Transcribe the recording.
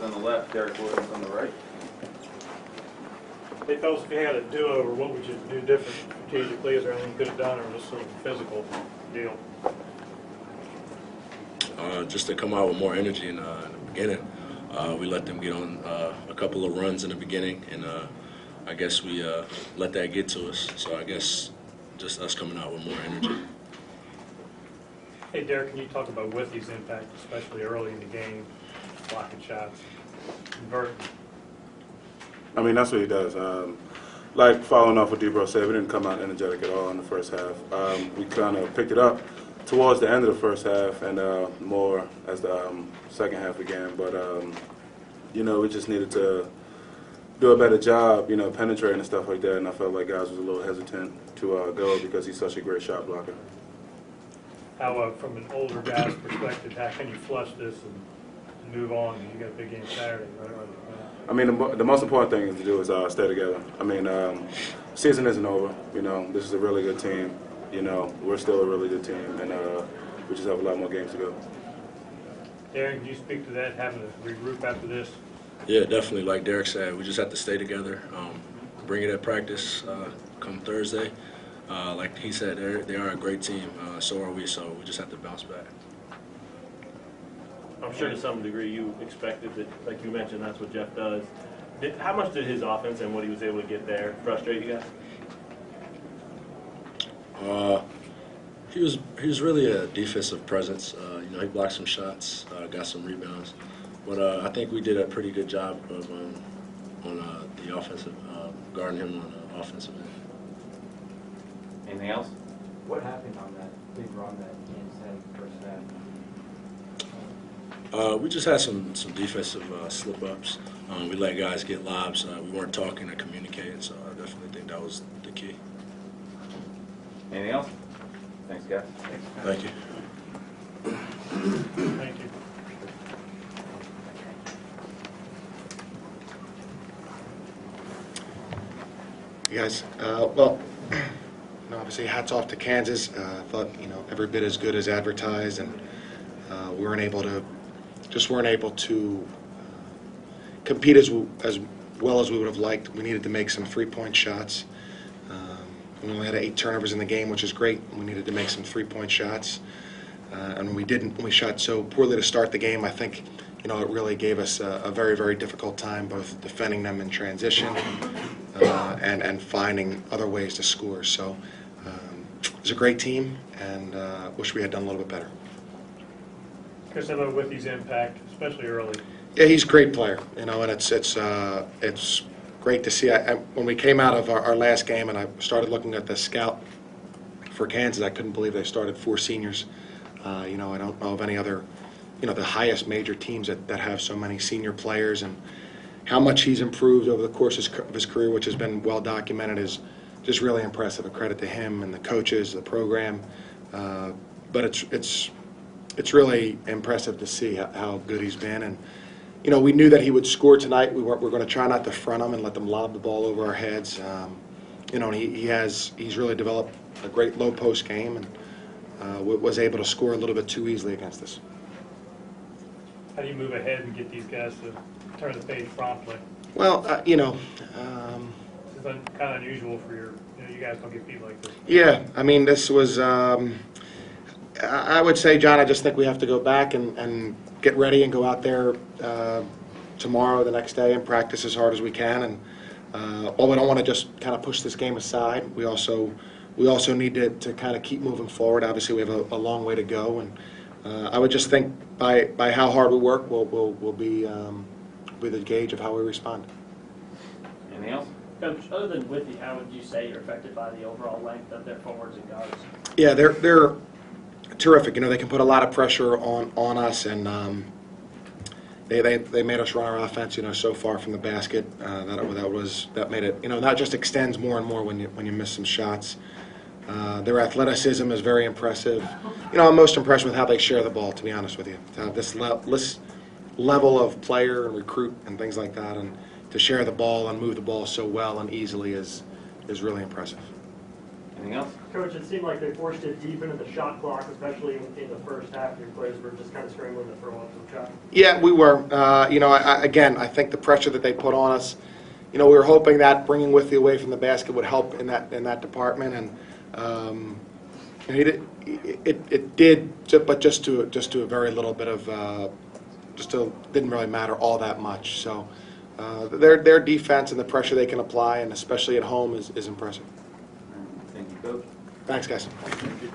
on the left, Derek Williams on the right. Hey, fellas, if you had a do-over, what would you do different strategically? Is there anything you could have done, or just sort of a physical deal? Just to come out with more energy in the beginning. We let them get on a couple of runs in the beginning, and I guess we let that get to us. So I guess just us coming out with more energy. Hey, Derek, can you talk about Withy's impact, especially early in the game, blocking shots, converting? I mean, that's what he does. Like following off what Debro said, we didn't come out energetic at all in the first half. We kind of picked it up towards the end of the first half and more as the second half began. But, you know, we just needed to do a better job, you know, penetrating and stuff like that. And I felt like guys was a little hesitant to go because he's such a great shot blocker. How, from an older guy's perspective, how can you flush this and move on? You got a big game Saturday, right? I mean, the most important thing to do is stay together. I mean, season isn't over. You know, this is a really good team. You know, we're still a really good team, and we just have a lot more games to go. Darren, can you speak to that, having to regroup after this? Yeah, definitely. Like Derek said, we just have to stay together, bring it at practice come Thursday. Like he said, they are a great team. So are we. So we just have to bounce back. I'm sure to some degree you expected that, like you mentioned, that's what Jeff does. How much did his offense and what he was able to get there frustrate you guys? He was really a defensive presence. You know, he blocked some shots, got some rebounds, but I think we did a pretty good job of on the offensive, guarding him on the offensive end. Anything else? What happened on that big run that Kansas had in the first half? We just had some defensive slip-ups. We let guys get lobs. We weren't talking or communicating, so I definitely think that was the key. Anything else? Thanks, guys. Thank you. Thank you. You guys, well, you know, obviously hats off to Kansas. I thought, you know, every bit as good as advertised, and we weren't able to compete as well as we would have liked. We needed to make some three-point shots. We only had 8 turnovers in the game, which is great. We needed to make some three-point shots, and when we didn't, we shot so poorly to start the game. I think, you know, it really gave us a very, very difficult time, both defending them in transition and finding other ways to score. So it was a great team, and wish we had done a little bit better. Chris, how about Withy's impact, especially early? Yeah, he's a great player, you know, and it's great to see. When we came out of our last game and I started looking at the scout for Kansas, I couldn't believe they started 4 seniors. You know, I don't know of any other, you know, the highest major teams that have so many senior players, and how much he's improved over the course of his career, which has been well documented, is just really impressive. A credit to him and the coaches, the program. But it's really impressive to see how good he's been. And you know, we knew that he would score tonight. We're going to try not to front him and let them lob the ball over our heads. You know, and he's really developed a great low post game, and was able to score a little bit too easily against us. How do you move ahead and get these guys to turn the page promptly? Well, you know, It's kind of unusual for you guys don't get beat like this. yeah, I mean, this was, I would say, John, I just think we have to go back and get ready and go out there tomorrow, the next day, and practice as hard as we can. And while we don't want to just kind of push this game aside, we also need to kind of keep moving forward. Obviously, we have a long way to go, and I would just think by how hard we work, will be the gauge of how we respond. Anything else? Coach, other than Withy, how would you say you're affected by the overall length of their forwards and guards? Yeah, they're terrific. You know, they can put a lot of pressure on us, and they made us run our offense, you know, so far from the basket. That made it, you know, that just extends more and more when you miss some shots. Their athleticism is very impressive. You know, I'm most impressed with how they share the ball, to be honest with you. This level of player and recruit and things like that, and to share the ball and move the ball so well and easily is really impressive. Anything else? Coach, it seemed like they forced it deep into the shot clock, especially in the first half. Your players were just kind of scrambling to throw up some shots. Yeah, we were. Again, I think the pressure that they put on us, we were hoping that bringing Withy away from the basket would help in that department, and it did, but just to a very little bit of, didn't really matter all that much. So their defense and the pressure they can apply, and especially at home, is impressive. Thank you, Coach. Thanks, guys. Thank you.